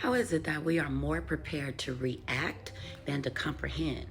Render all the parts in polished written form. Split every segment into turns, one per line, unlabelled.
How is it that we are more prepared to react than to comprehend?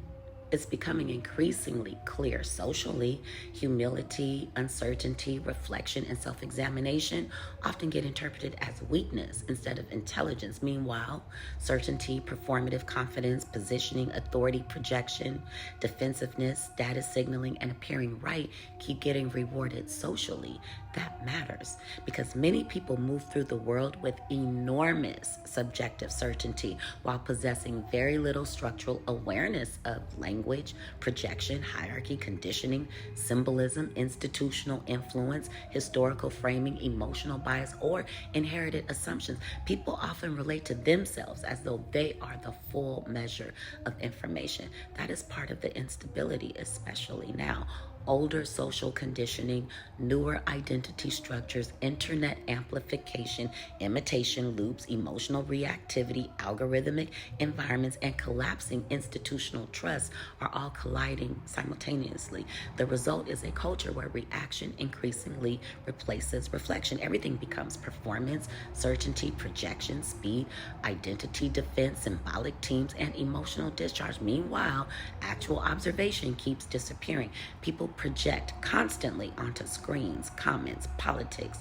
It's becoming increasingly clear socially. Humility, uncertainty, reflection, and self examination often get interpreted as weakness instead of intelligence. Meanwhile, certainty, performative confidence, positioning, authority projection, defensiveness, status signaling, and appearing right keep getting rewarded socially. That matters because many people move through the world with enormous subjective certainty while possessing very little structural awareness of language, projection, hierarchy, conditioning, symbolism, institutional influence, historical framing, emotional bias, or inherited assumptions. People often relate to themselves as though they are the full measure of information. That is part of the instability, especially now. Older social conditioning, newer identity structures, internet amplification, imitation loops, emotional reactivity, algorithmic environments, and collapsing institutional trust are all colliding simultaneously. The result is a culture where reaction increasingly replaces reflection. Everything becomes performance, certainty, projection, speed, identity defense, symbolic teams, and emotional discharge. Meanwhile, actual observation keeps disappearing. People project constantly onto screens, comments, politics,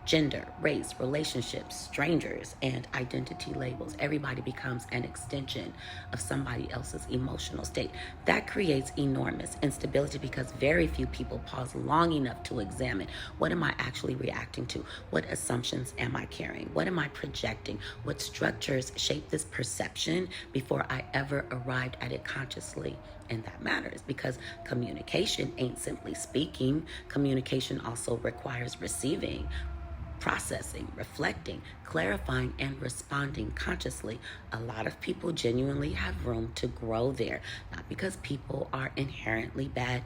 gender, race, relationships, strangers, and identity labels. Everybody becomes an extension of somebody else's emotional state. That creates enormous instability because very few people pause long enough to examine, what am I actually reacting to? What assumptions am I carrying? What am I projecting? What structures shape this perception before I ever arrived at it consciously? And that matters because communication ain't simply speaking. Communication also requires receiving, processing, reflecting, clarifying, and responding consciously. A lot of people genuinely have room to grow there, not because people are inherently bad.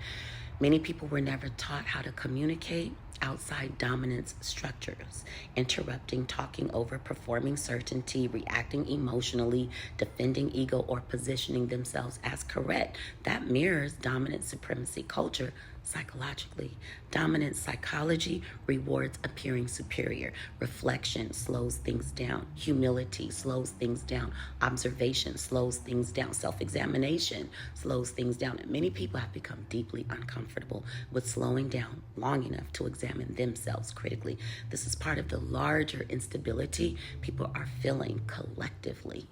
Many people were never taught how to communicate outside dominance structures, interrupting, talking over, performing certainty, reacting emotionally, defending ego, or positioning themselves as correct. That mirrors dominant supremacy culture psychologically. Dominant psychology rewards appearing superior. Reflection slows things down. Humility slows things down. Observation slows things down. Self-examination slows things down. And many people have become deeply uncomfortable with slowing down long enough to examine themselves critically. This is part of the larger instability people are feeling collectively.